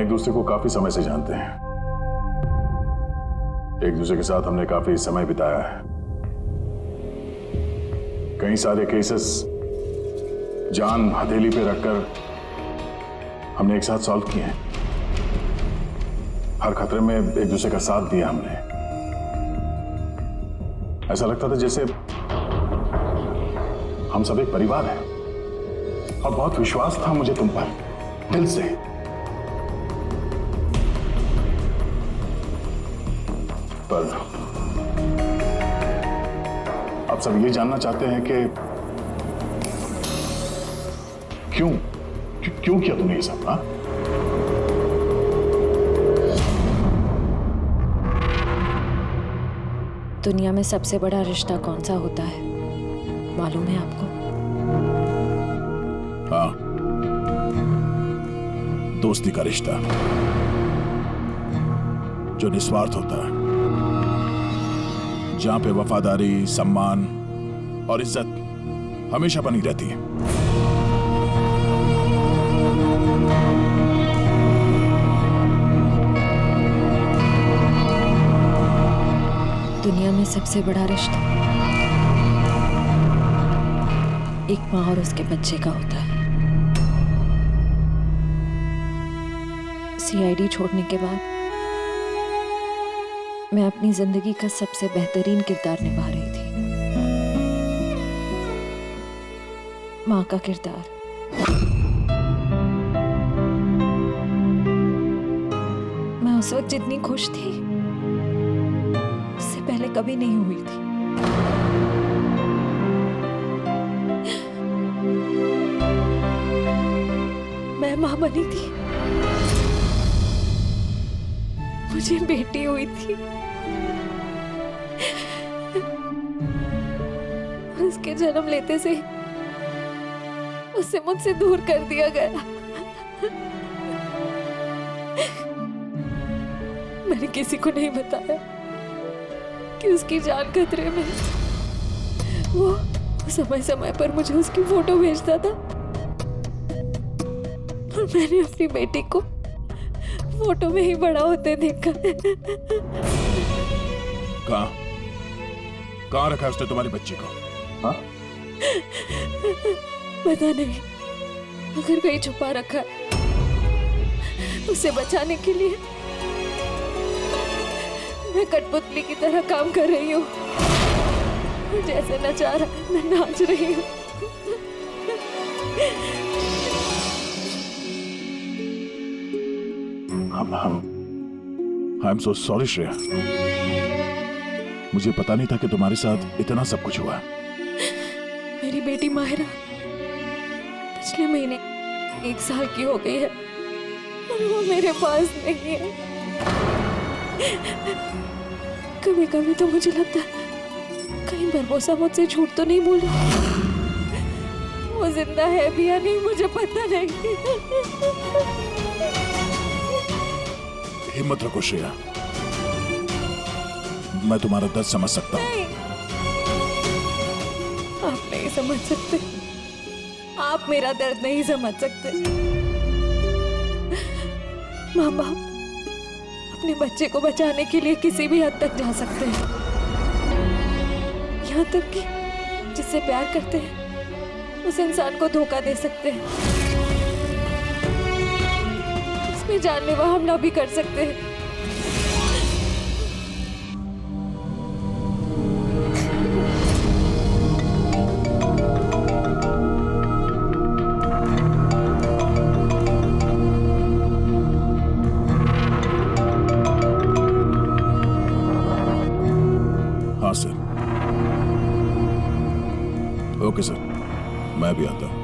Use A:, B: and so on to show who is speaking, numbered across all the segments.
A: एक दूसरे को काफी समय से जानते हैं। एक दूसरे के साथ हमने काफी समय बिताया है। कई सारे केसेस जान हथेली पे रखकर हमने एक साथ सॉल्व किए हैं। हर खतरे में एक दूसरे का साथ दिया हमने। ऐसा लगता था जैसे हम सब एक परिवार हैं, और बहुत विश्वास था मुझे तुम पर, दिल से। पर अब सब ये जानना चाहते हैं कि क्यों किया तुमने ये सब? हाँ,
B: दुनिया में सबसे बड़ा रिश्ता कौन सा होता है मालूम है आपको?
A: हाँ, दोस्ती का रिश्ता, जो निस्वार्थ होता है, जहां पे वफादारी, सम्मान और इज्जत हमेशा बनी रहती है।
B: दुनिया में सबसे बड़ा रिश्ता एक माँ और उसके बच्चे का होता है। सीआईडी छोड़ने के बाद मैं अपनी जिंदगी का सबसे बेहतरीन किरदार निभा रही थी, माँ का किरदार। मैं उस वक्त जितनी खुश थी उससे पहले कभी नहीं हुई थी। मैं माँ बनी थी, मुझे बेटी हुई थी, उसके जन्म लेते से उसे मुझसे दूर कर दिया गया। मैंने किसी को नहीं बताया कि उसकी जान खतरे में। वो समय समय पर मुझे उसकी फोटो भेजता था और मैंने अपनी बेटी को फोटो में ही बड़ा होते देखा।
A: कहाँ रखा है उसने तुम्हारी बच्ची को? हाँ?
B: पता नहीं, अगर कहीं छुपा रखा है। उसे बचाने के लिए मैं कठपुतली की तरह काम कर रही हूँ। जैसे नचा रहा है मैं नाच रही हूँ।
A: I am so sorry Shreya, मुझे पता नहीं था कि तुम्हारे साथ इतना सब कुछ हुआ।
B: मेरी बेटी माहिरा पिछले महीने 1 साल की हो गई है और वो मेरे पास नहीं है। कभी कभी तो मुझे लगता है कहीं बरबोसा मुझसे झूठ तो नहीं बोली। वो जिंदा है भी या नहीं मुझे पता नहीं।
A: हिम्मत रखो श्रेया, मैं तुम्हारा दर्द समझ सकता हूँ।
B: नहीं, आप नहीं समझ सकते, आप मेरा दर्द नहीं समझ सकते। माँ बाप अपने बच्चे को बचाने के लिए किसी भी हद तक जा सकते हैं, यहाँ तक कि जिससे प्यार करते हैं उस इंसान को धोखा दे सकते हैं। इसमें जानलेवा हमला भी कर सकते हैं।
A: हाँ सर। ओके सर, मैं भी आता हूँ।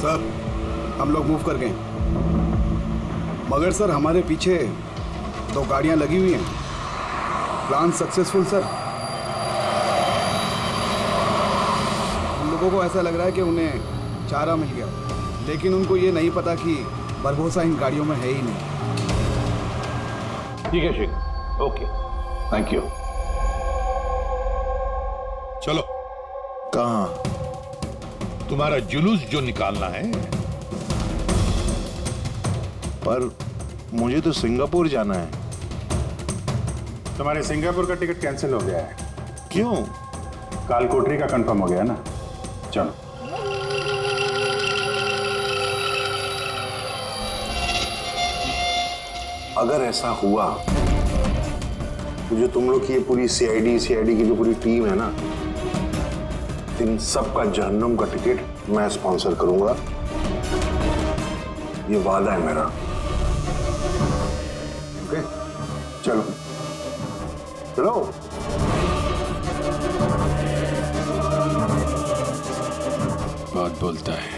C: सर, हम लोग मूव कर गए, मगर सर हमारे पीछे 2 गाड़ियां लगी हुई हैं। Plan successful sir. हम लोगों को ऐसा लग रहा है कि उन्हें चारा मिल गया, लेकिन उनको ये नहीं पता कि बरबोसा इन गाड़ियों में है ही नहीं।
D: ठीक है शेख, ओके, थैंक यू।
E: चलो,
F: कहाँ?
E: तुम्हारा जुलूस जो निकालना है।
F: पर मुझे तो सिंगापुर जाना है।
A: तुम्हारे सिंगापुर का टिकट कैंसिल हो गया है।
F: क्यों?
A: काल कोठरी का कंफर्म हो गया ना। चलो।
F: अगर ऐसा हुआ तो जो तुम लोग की ये पूरी सीआईडी की जो पूरी टीम है ना, इन सब का जहन्नुम का टिकट मैं स्पॉन्सर करूंगा। ये वादा है मेरा। ओके, चलो चलो।
A: बहुत बोलता है।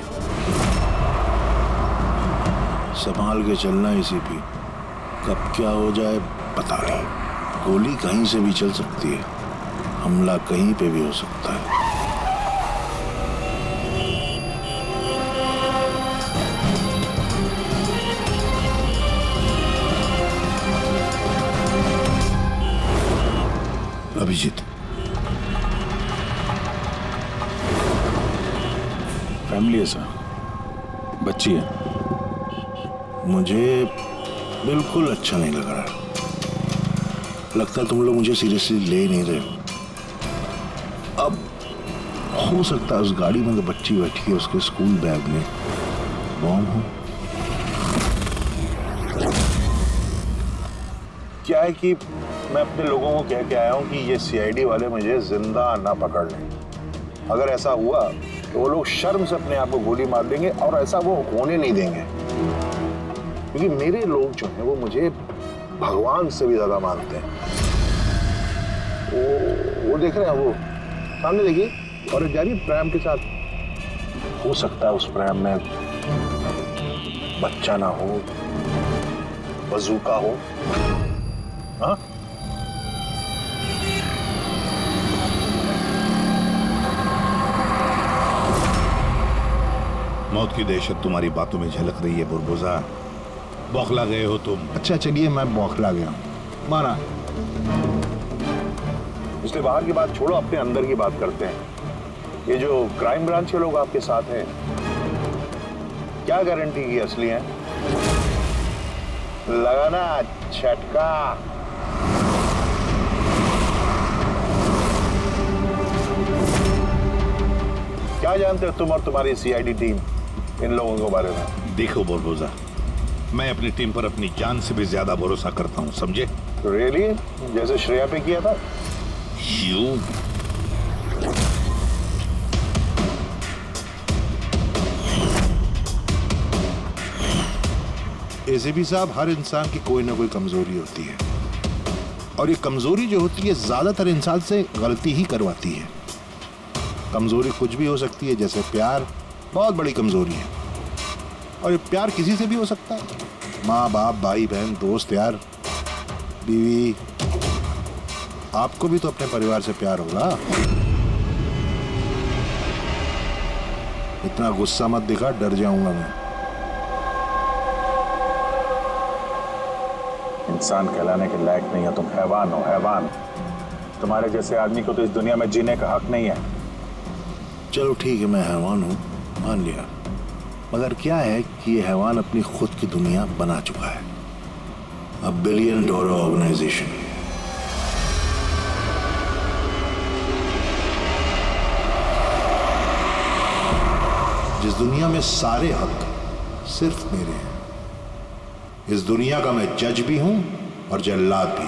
F: संभाल के चलना एसीपी, कब क्या हो जाए पता नहीं। गोली कहीं से भी चल सकती है, हमला कहीं पे भी हो सकता है। अभिजीत,
A: फैमिली है सर, बच्ची है।
F: मुझे बिल्कुल अच्छा नहीं लग रहा। लगता है तुम लोग मुझे सीरियसली ले नहीं रहे हो। अब हो सकता है उस गाड़ी में तो बच्ची बैठी है, उसके स्कूल बैग में बॉम्ब हो। क्या है कि मैं अपने लोगों को कह के आया हूं कि ये सीआईडी वाले मुझे जिंदा ना पकड़ लें। अगर ऐसा हुआ तो वो लोग शर्म से अपने आप को गोली मार देंगे, और ऐसा वो होने नहीं देंगे, क्योंकि मेरे लोग जो हैं वो मुझे भगवान से भी ज्यादा मानते हैं। वो देख रहे हैं, वो सामने देखिए, और जा रही प्रेम के साथ। हो सकता है उस प्रेम में बच्चा ना हो, बजूका हो। हाँ,
E: मौत की दहशत तुम्हारी बातों में झलक रही है बुरबुजा। बौखला गए हो तुम।
F: अच्छा चलिए, मैं बौखला गया हूं, माना। इसलिए बाहर की बात छोड़ो, अपने अंदर की बात करते हैं। ये जो क्राइम ब्रांच के लोग आपके साथ हैं, क्या गारंटी की असली हैं? लगाना झटका। क्या जानते हो तुम और तुम्हारी सीआईडी टीम इन लोगों के बारे में?
E: देखो बुरबुजा, मैं अपनी टीम पर अपनी जान से भी ज्यादा भरोसा करता हूँ, समझे?
F: रियली? जैसे श्रेया पे किया था?
E: यू एसीपी साहब, हर इंसान की कोई ना कोई कमजोरी होती है, और ये कमजोरी जो होती है ज्यादातर इंसान से गलती ही करवाती है। कमजोरी कुछ भी हो सकती है, जैसे प्यार बहुत बड़ी कमजोरी है, और ये प्यार किसी से भी हो सकता है। माँ बाप, भाई बहन, दोस्त, यार, बीवी। आपको भी तो अपने परिवार से प्यार होगा। इतना गुस्सा मत दिखा, डर जाऊंगा मैं।
A: इंसान कहलाने के लायक नहीं है तुम, हैवान हो, हैवान। तुम्हारे जैसे आदमी को तो इस दुनिया में जीने का हक नहीं है।
F: चलो ठीक है, मैं हैवान हूँ, मान लिया। मगर क्या है कि ये हैवान अपनी खुद की दुनिया बना चुका है, $1 बिलियन ऑर्गेनाइजेशन। जिस दुनिया में सारे हक सिर्फ मेरे हैं। इस दुनिया का मैं जज भी हूं और जल्लाद भी।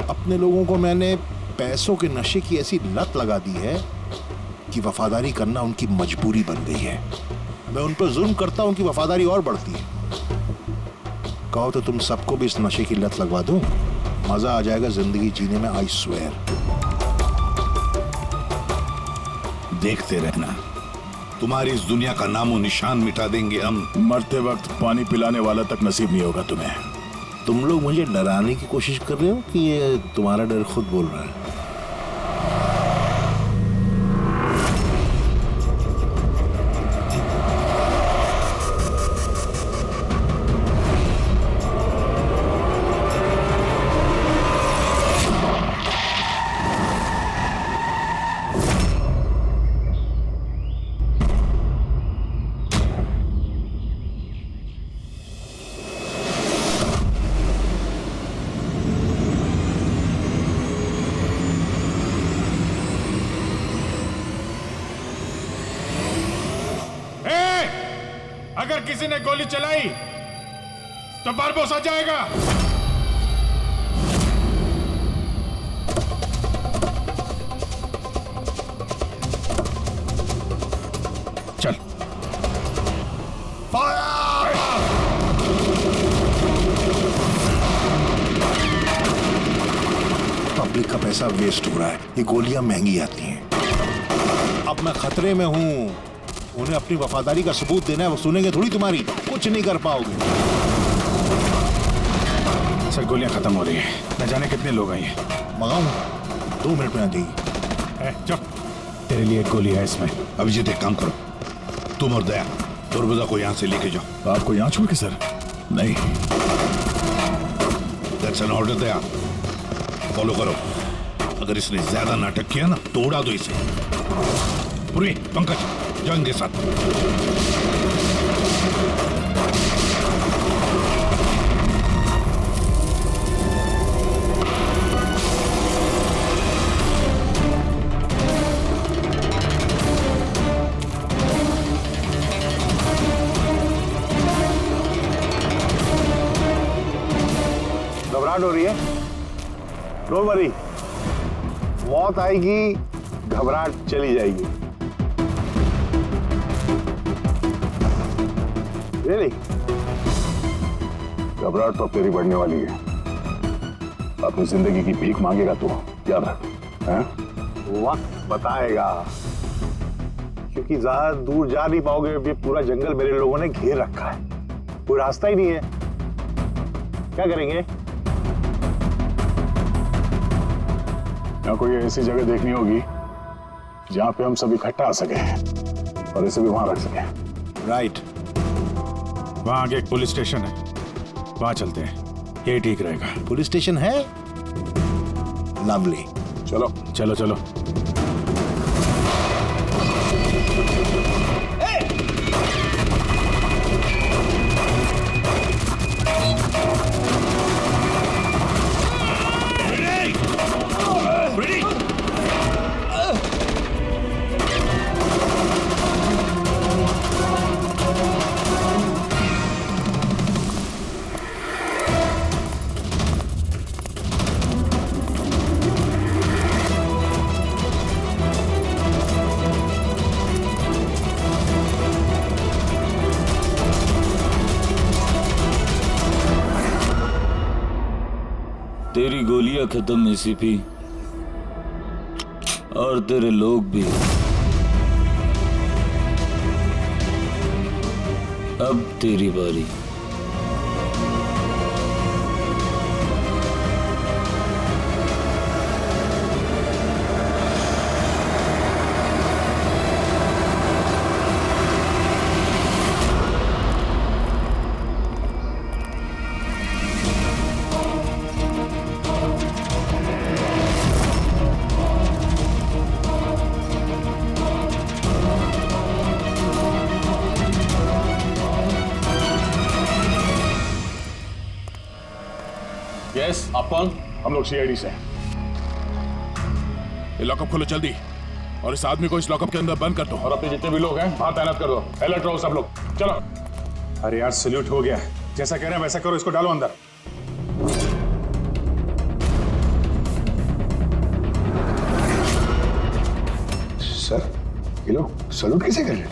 F: अपने लोगों को मैंने पैसों के नशे की ऐसी लत लगा दी है कि वफादारी करना उनकी मजबूरी बन गई है। मैं उन पर जुल्म करता हूं कि वफादारी और बढ़ती है। कहो तो तुम सबको भी इस नशे की लत लगवा दूं, मजा आ जाएगा जिंदगी जीने में, आई स्वेयर।
E: देखते रहना। तुम्हारी इस दुनिया का नामो निशान मिटा देंगे हम।
A: मरते वक्त पानी पिलाने वाला तक नसीब नहीं होगा तुम्हें।
E: तुम लोग मुझे डराने की कोशिश कर रहे हो कि ये तुम्हारा डर खुद बोल रहा है?
A: अगर किसी ने गोली चलाई तो बारबोस आ जाएगा। चल।
E: पब्लिक का पैसा वेस्ट हो रहा है। ये गोलियां महंगी आती हैं। अब मैं खतरे में हूं। उन्हें अपनी वफादारी का सबूत देना है। वो सुनेंगे थोड़ी तुम्हारी। कुछ नहीं कर पाओगे।
A: सर गोलियां खत्म हो रही हैं। न जाने कितने लोग आए हैं।
E: मंगाऊं? 2 मिनट में आ जाएगी।
A: चुप। तेरे लिए एक गोली है इसमें।
E: अभिजीत एक काम करो, तुम और दया दुर्बुदा को यहाँ से लेके जाओ।
A: आपको यहाँ छोड़ के सर? नहीं।
E: That's an order. Daya follow करो। अगर इसने ज्यादा नाटक किया ना तो उड़ा दो इसे। पूरी पंकज जाओ इनके साथ।
F: घबराहट हो रही है? डोंट वरी, मौत आएगी, घबराहट चली जाएगी। Really? घबराहट तो तेरी बढ़ने वाली है। अपनी जिंदगी की भीख मांगेगा तू, याद रख। वक्त बताएगा, क्योंकि ज्यादा दूर जा नहीं पाओगे। ये पूरा जंगल मेरे लोगों ने घेर रखा है, कोई रास्ता ही नहीं है। क्या करेंगे?
A: यहाँ कोई ऐसी जगह देखनी होगी जहाँ पे हम सब इकट्ठा आ सके और इसे भी वहां रख सके।
E: राइट।
A: वहां आगे एक पुलिस स्टेशन है, वहां चलते हैं, ये ठीक रहेगा।
E: पुलिस स्टेशन है? लवली।
A: चलो चलो चलो।
G: तेरी गोलियां खत्म एसीपी, और तेरे लोग भी। अब तेरी बारी।
A: यस, आप कौन? हम लोग सीआईडी से हैं। ये लॉकअप खोलो जल्दी, और इस आदमी को इस लॉकअप के अंदर बंद कर दो, और अपने जितने भी लोग हैं बाहर तैनात कर दो। अलर्ट रहो सब लोग। चलो। अरे यार सैल्यूट हो गया, जैसा कह रहे हैं वैसा करो, इसको डालो अंदर।
C: सर ये लोग सैल्यूट कैसे कर रहे हैं?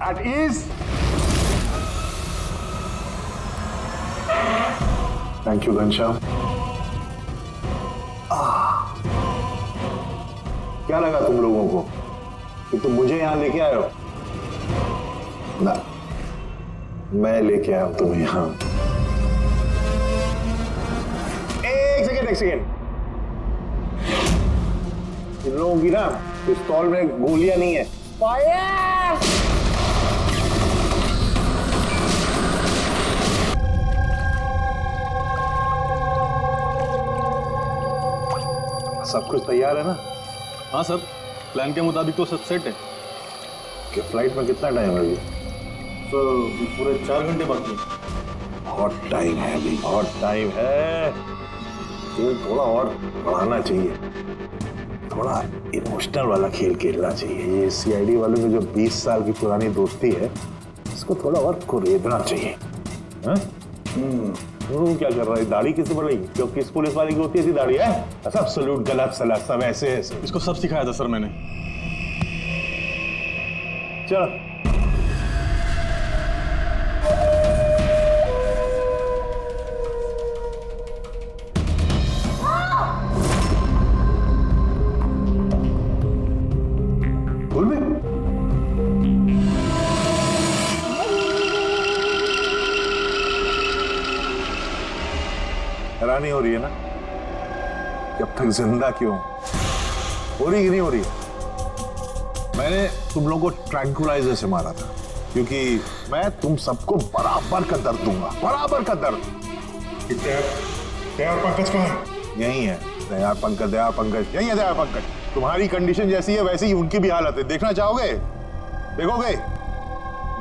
F: At ease. Thank you Ghanshyam. क्या लगा तुम लोगों को कि तुम मुझे यहां लेके आए हो? ना, मैं लेके आया हूं तुम्हें यहां। एक सेकेंड। इन लोगों की ना पिस्तौल में गोलियां नहीं है। फायर! सब कुछ तैयार है ना?
D: हाँ सर, प्लान के मुताबिक तो सब सेट है।
F: कि फ्लाइट में कितना टाइम है अभी?
D: तो पूरे 4 घंटे बाकी हैं।
F: बहुत टाइम है अभी, बहुत टाइम है। तुम्हें थोड़ा और बढ़ाना चाहिए, थोड़ा इमोशनल वाला खेल खेलना चाहिए। ये सीआईडी वालों में जो 20 साल की पुरानी दोस्ती है, इसको थोड़ा और कुरेदना चाहिए। क्या कर रहा है? दाढ़ी किससे बढ़ेगी? क्यों किस पुलिस वाले की होती है ऐसी दाढ़ी है? सब सलूट गलत सलत सब ऐसे ऐसे।
D: इसको सब सिखाया था सर मैंने।
F: चलो बोल भी। हैरानी हो रही है ना कि अब तक जिंदा क्यों? हो रही कि नहीं हो रही? मैंने तुम लोगों को ट्रैंकुलाइजर से मारा था क्योंकि मैं तुम सबको बराबर का दर्द दूंगा, बराबर का दर्द।
A: दयार पंकज कहाँ है?
F: यही है दयार पंकज, दयार पंकज यही है। दयार पंकज, तुम्हारी कंडीशन जैसी है वैसी ही उनकी भी हालत है। देखना चाहोगे? देखोगे?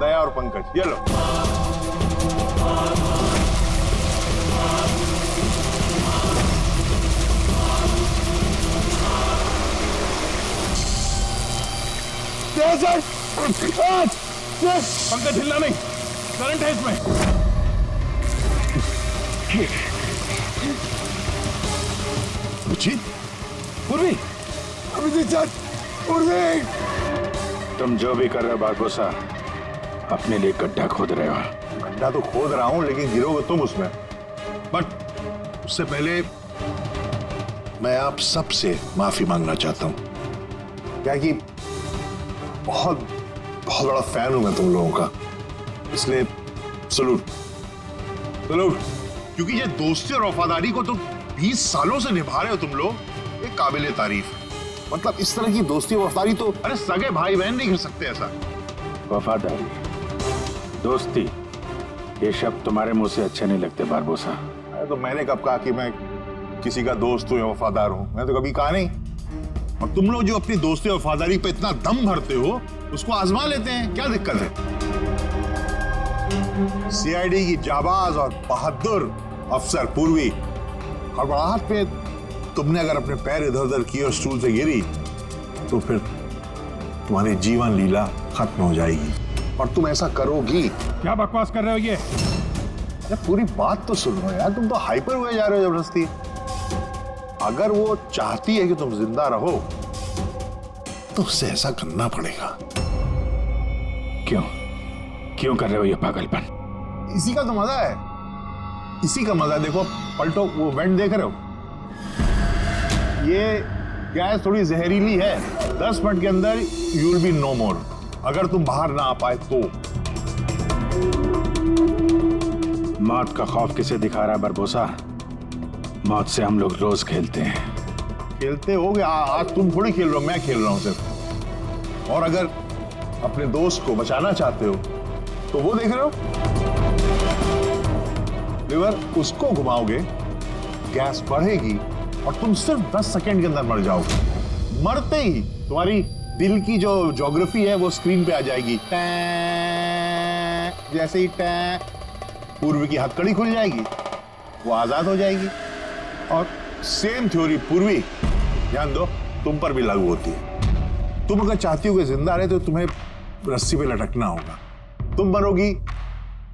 F: दया और पंकज, ये लो।
A: पंकज हिलना नहीं, करंट है इसमें। पूर्वी,
E: तुम जो भी कर रहे हो बारबोसा, अपने लिए गड्ढा खोद रहे हो।
F: गड्ढा तो खोद रहा हूं, लेकिन गिरोगे तुम उसमें।
E: बट उससे पहले मैं आप सबसे माफी मांगना चाहता हूं।
F: क्या कि बहुत बहुत बड़ा फैन हूं मैं तुम लोगों का, इसलिए सलूट सलूट। क्योंकि ये दोस्ती और वफादारी को तो 20 सालों से निभा रहे हो तुम लोग, ये काबिले तारीफ। मतलब इस तरह की दोस्ती और वफादारी तो अरे सगे भाई बहन नहीं कर सकते ऐसा।
E: वफादारी, दोस्ती, ये शब्द तुम्हारे मुंह से अच्छे नहीं लगते बारबोसा।
F: अरे तो मैंने कब कहा कि मैं किसी का दोस्त हूं या वफादार हूं? मैंने तो कभी कहा नहीं। और तुम लोग जो अपनी दोस्ती और वफादारी पे इतना दम भरते हो, उसको आजमा लेते हैं, क्या दिक्कत है? सीआईडी की जाबाज और बहादुर अफसर पूर्वी, हड़बड़ाहट पे तुमने अगर अपने पैर इधर उधर किए और स्टूल से गिरी तो फिर तुम्हारी जीवन लीला खत्म हो जाएगी। और तुम ऐसा करोगी।
A: क्या बकवास कर रहे हो ये?
F: पूरी बात तो सुनो यार, तुम तो हाइपर हुए जा रहे हो जबरदस्ती। अगर वो चाहती है कि तुम जिंदा रहो तो उससे ऐसा करना पड़ेगा।
E: क्यों क्यों कर रहे हो ये पागलपन?
F: इसी का तो मजा है, इसी का मजा है। देखो पलटो, वो वेंट देख रहे हो? ये गैस थोड़ी जहरीली है, 10 मिनट के अंदर यू विल बी नो मोर। अगर तुम बाहर ना आ पाए तो।
E: मौत का खौफ किसे दिखा रहा है बारबोसा? मौत से हम लोग रोज खेलते हैं।
F: खेलते हो गया, आज तुम थोड़ी खेल रहे हो, मैं खेल रहा हूं सिर्फ। और अगर अपने दोस्त को बचाना चाहते हो तो वो देख रहे हो, लिवर उसको घुमाओगे, गैस बढ़ेगी और तुम सिर्फ 10 सेकंड के अंदर मर जाओगे। मरते ही तुम्हारी दिल की जो ज्योग्राफी है वो स्क्रीन पे आ जाएगी। जैसे ही पूर्वी की हथकड़ी खुल जाएगी, वो आजाद हो जाएगी। और सेम थ्योरी पूर्वी, ध्यान दो, तुम पर भी लागू होती है। तुम अगर चाहती हो कि जिंदा रहे तो तुम्हें रस्सी पे लटकना होगा। तुम मरोगी,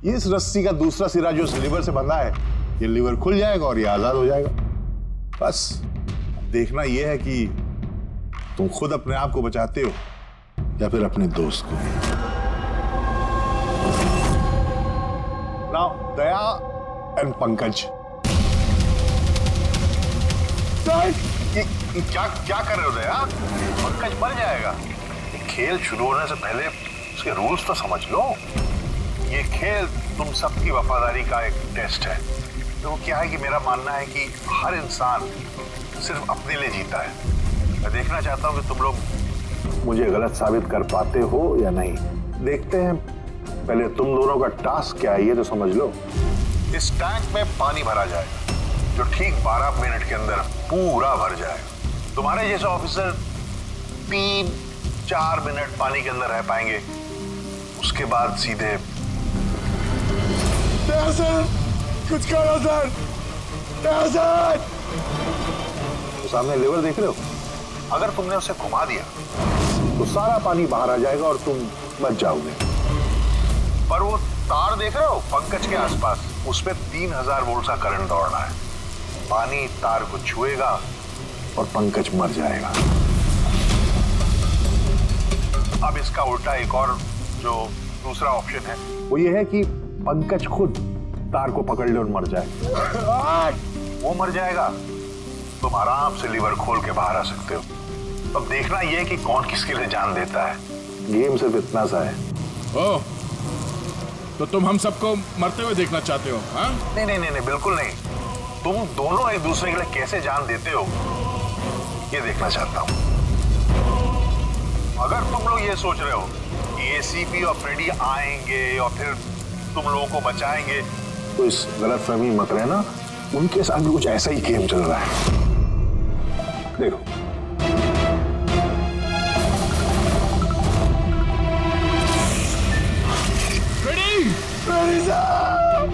F: इस रस्सी का दूसरा सिरा जो लिवर से बंधा है, ये लिवर खुल जाएगा और ये आजाद हो जाएगा। बस देखना यह है कि तुम खुद अपने आप को बचाते हो या फिर अपने दोस्त को। नाउ दया एंड पंकज, क्या क्या कर रहे हो दया? पंकज मर जाएगा। ये खेल शुरू होने से पहले उसके रूल्स तो समझ लो। ये खेल तुम सबकी वफादारी का एक टेस्ट है। तो क्या है कि मेरा मानना है कि हर इंसान सिर्फ अपने लिए जीता है। मैं देखना चाहता हूँ कि तुम लोग मुझे गलत साबित कर पाते हो या नहीं। देखते हैं। पहले तुम दोनों का टास्क क्या है ये तो समझ लो। इस टैंक में पानी भरा जाएगा जो ठीक 12 मिनट के अंदर पूरा भर जाएगा। तुम्हारे जैसे ऑफिसर 3-4 मिनट पानी के अंदर रह पाएंगे। उसके बाद सीधे
C: सर, कुछ करो सर। सर,
F: तो सामने लेवर देख रहे हो? अगर तुमने उसे घुमा दिया तो सारा पानी बाहर आ जाएगा और तुम बच जाओगे। पर वो तार देख रहे हो पंकज के आसपास, उसमें 3000 वोल्ट का करंट दौड़ रहा है। पानी तार को छुएगा और पंकज मर जाएगा। अब इसका उल्टा एक और जो दूसरा ऑप्शन है वो ये है कि पंकज खुद तार को पकड़ ले और मर जाए। वो मर जाएगा, तुम आराम से लीवर खोल के बाहर आ सकते हो। अब देखना ये कि कौन किसके लिए जान देता है। गेम सिर्फ इतना सा है।
A: ओह, तो तुम हम सबको मरते हुए देखना चाहते हो? हाँ?
F: नहीं नहीं नहीं, बिल्कुल नहीं। तुम दोनों एक दूसरे के लिए कैसे जान देते हो ये देखना चाहता हूं। अगर तुम लोग ये सोच रहे हो कि एसीपी और फ्रेडी आएंगे और फिर तुम लोगों को बचाएंगे तो इस गलतफहमी मत रहना। उनके साथ भी कुछ ऐसा ही गेम चल रहा है। देखो
C: फ्रेडी साहब,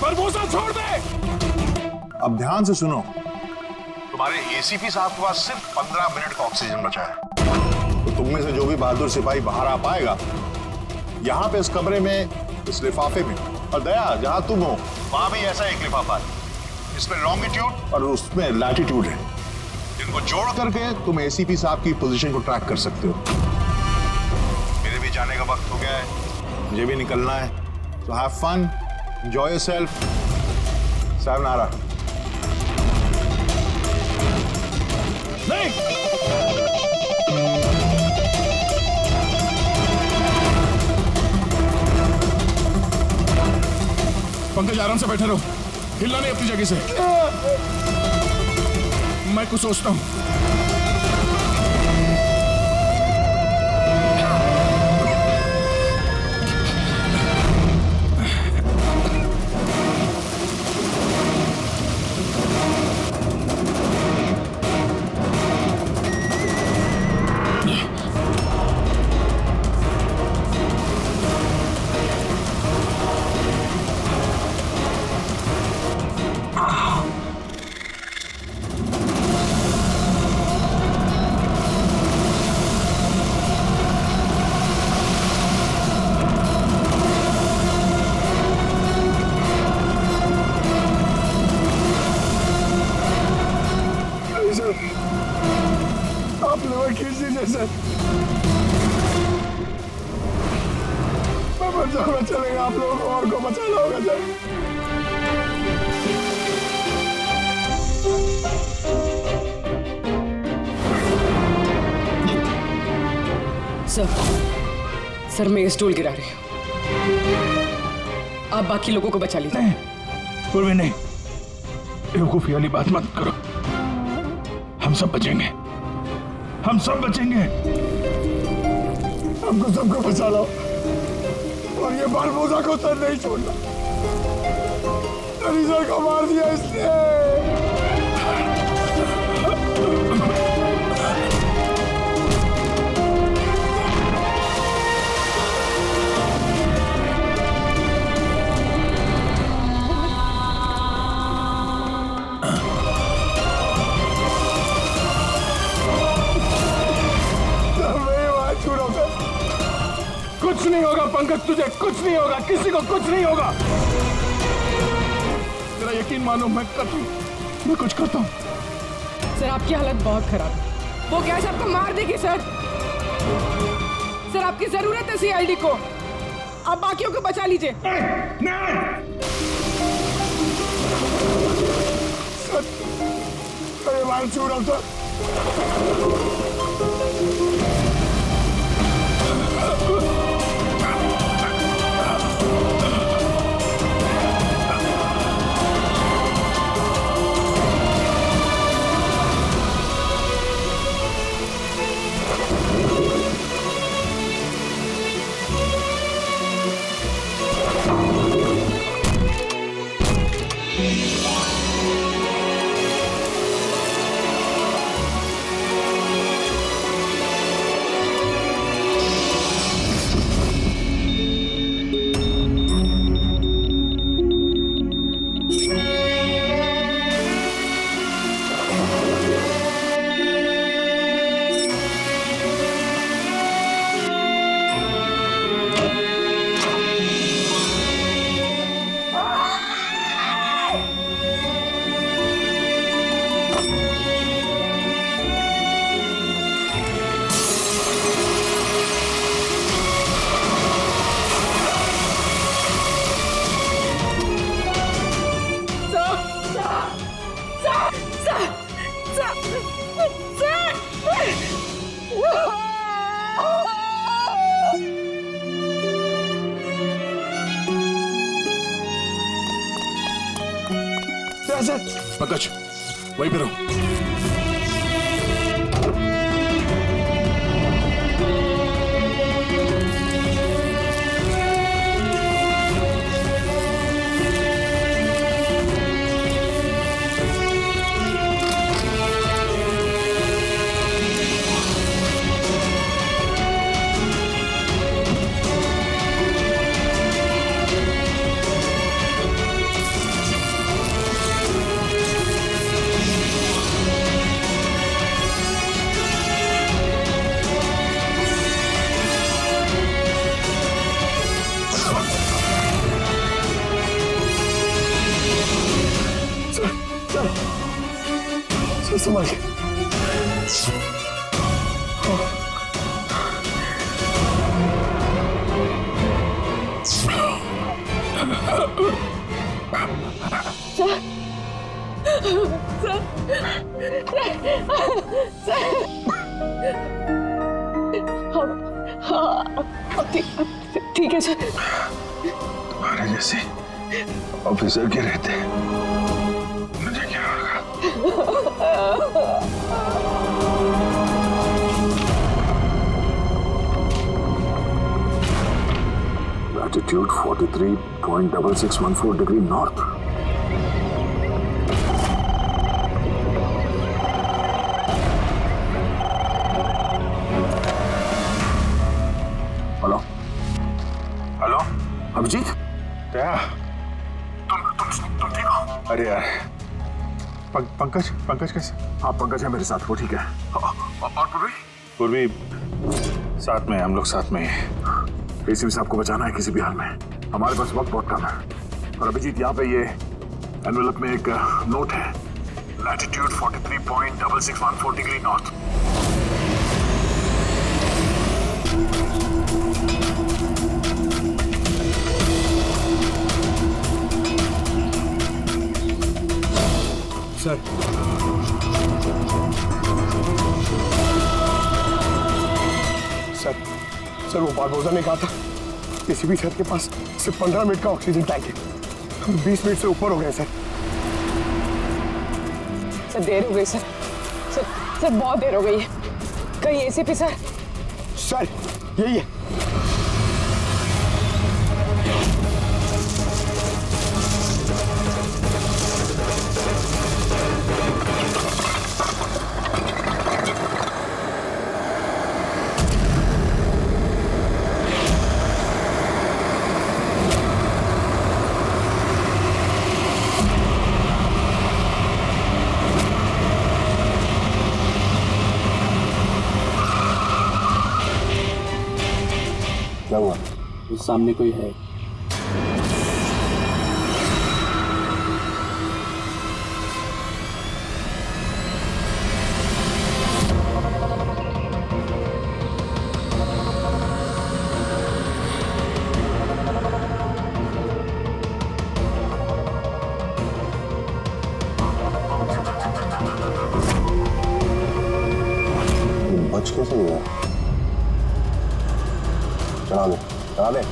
A: बरबोसा छोड़ दे।
F: अब ध्यान से सुनो। तुम्हारे एसीपी साहब के पास सिर्फ 15 मिनट का ऑक्सीजन बचा है। तो तुम में से जो भी बहादुर सिपाही बाहर आ पाएगा, यहाँ पे इस कमरे में, इस लिफाफे में, और दया जहां तुम हो वहां भी ऐसा एक लिफाफा है। इसमें लॉन्गिट्यूड और उसमें लैटिट्यूड है। इनको जोड़ करके तुम एसीपी साहब की पोजीशन को ट्रैक कर सकते हो। मेरे भी जाने का वक्त हो गया है, मुझे भी निकलना है। तो have fun, enjoy yourself. Sayonara.
A: नहीं, पंकज आराम से बैठे रहो, हिलना नहीं अपनी जगह से। मैं कुछ सोचता हूं।
C: आप लोग खींच दीजिए सर। मैं मर जाऊंगा, चलेगा। आप लोगों को और को बचाना होगा
H: सर। सर, मैं ये स्टूल गिरा रही हूँ। आप बाकी लोगों को बचा लीजिए।
A: नहीं, पूर्वी नहीं, बेवकूफी वाली बात मत करो। हम सब बचेंगे, हम सब बचेंगे।
C: हमको सबको बचा लो और ये बारबोसा को सर नहीं छोड़ना। सर को मार दिया इसने।
A: कुछ नहीं होगा पंकज। पंकज तुझे कुछ नहीं होगा, किसी को कुछ नहीं होगा। तेरा यकीन मानो, मैं कुछ करता हूँ।
H: सर आपकी हालत बहुत खराब है, वो गैस आपको मार देगी सर। सर आपकी जरूरत है सीआईडी को, आप बाकियों को बचा लीजिए।
A: पंकज वहीं पे रहो।
C: संभाल के।
H: ठीक है सर।
F: तुम्हारे जैसे ऑफिसर के रहते मुझे क्या होगा? Latitude 43.6614 degree north. Hello hello Abhijeet, क्या तुम ठीक हो? अरे यार पंकज कैसे? हाँ पंकज है मेरे साथ, वो ठीक है। और पूर्वी साथ में, हम लोग साथ में हैं। एसीपी साहब को बचाना है किसी भी हाल में, हमारे पास वक्त बहुत कम है। और अभिजीत यहाँ पे ये एनवेलप में एक नोट है, latitude 43.6614 degree north.
C: Sir sir वो बारबोसा ने कहा था एसीपी सर के पास सिर्फ 15 मिनट का ऑक्सीजन टैंक है, हम 20 मिनट से ऊपर हो गए सर।
H: सर देर हो गई सर, सर बहुत देर हो गई है। कहीं एसीपी सर?
C: सर यही है।
D: सामने कोई है।
F: बच कैसे गया? चला दे, चला दे।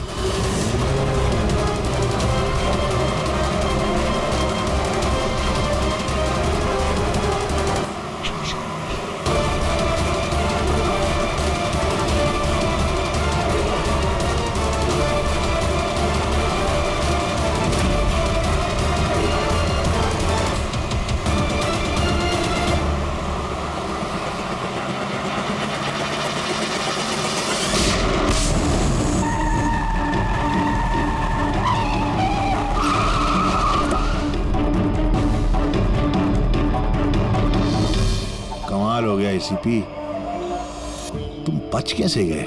E: कमाल हो गया एसीपी, तुम बच कैसे गए?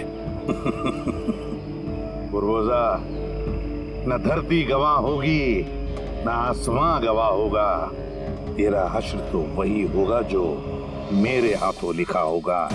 F: बुरबोजा, न धरती गवाह होगी न आसमां गवाह होगा। तेरा हश्र तो वही होगा जो मेरे हाथों लिखा होगा।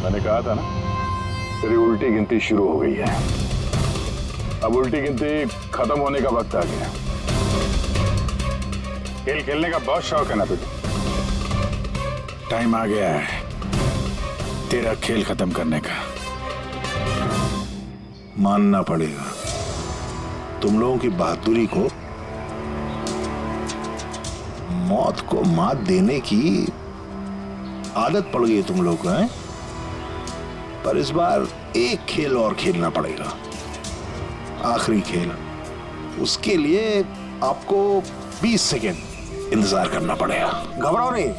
A: मैंने कहा था ना, तेरी उल्टी गिनती शुरू हो गई है। अब उल्टी गिनती खत्म होने का वक्त आ गया। खेल खेलने का बहुत शौक है ना तुझे? टाइम आ गया है तेरा खेल खत्म करने का।
E: मानना पड़ेगा, तुम लोगों की बहादुरी को, मौत को मात देने की आदत पड़ गई तुम लोग को, हैं? पर इस बार एक खेल और खेलना पड़ेगा, आखिरी खेल। उसके लिए आपको 20 सेकेंड इंतजार करना पड़ेगा।
F: घबराओ नहीं,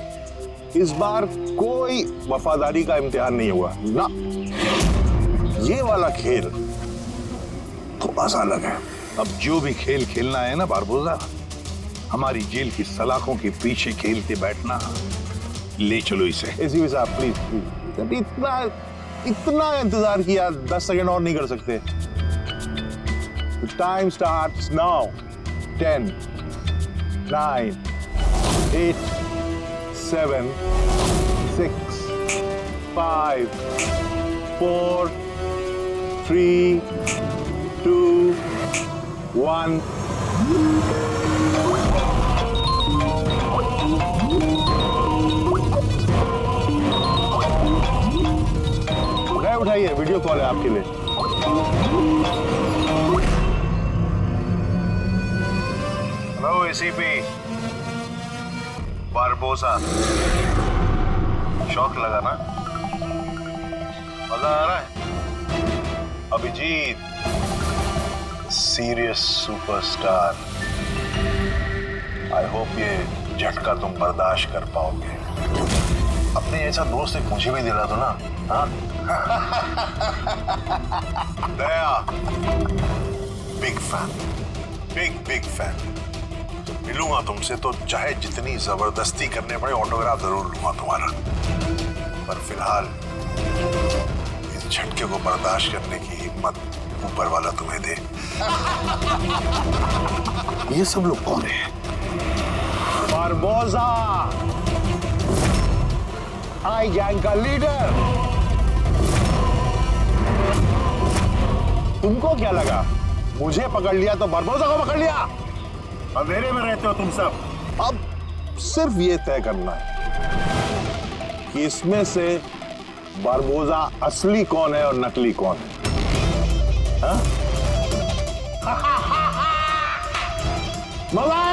F: इस बार कोई वफादारी का इम्तिहान नहीं हुआ ना। ये वाला खेल थोड़ा सा अलग है।
I: अब जो भी खेल खेलना है ना बारबोजा, हमारी जेल की सलाखों के पीछे खेलते बैठना। ले चलो इसे।
F: एसीपी साहब प्लीज, इतना इंतजार किया, 10 सेकंड और नहीं कर सकते। Time starts now. 10, 9, 8, 7, 6, 5, 4, 3, 2, 1। उठाइए, वीडियो कॉल है आपके लिए। हेलो एसीपी बारबोसा, शौक लगा ना? मजा आ रहा है? Abhijeet serious superstar, I hope ये झटका तुम बर्दाश्त कर पाओगे। अपने ऐसा दोस्त एक मुझे भी दिला दो ना। हाँ? दया, बिग फैन, बिग फैन। मिलूंगा तुमसे तो चाहे जितनी जबरदस्ती करने पड़े, ऑटोग्राफ जरूर लूंगा तुम्हारा। पर फिलहाल इस झटके को बर्दाश्त करने की हिम्मत ऊपर वाला तुम्हें दे। ये सब लोग कौन है? बारबोसा, आई गैंग का लीडर। तुमको क्या लगा मुझे पकड़ लिया तो बारबोसा को पकड़ लिया? अंधेरे में रहते हो तुम सब। अब सिर्फ ये तय करना है कि इसमें से बारबोसा असली कौन है और नकली कौन है। हाँ? मामा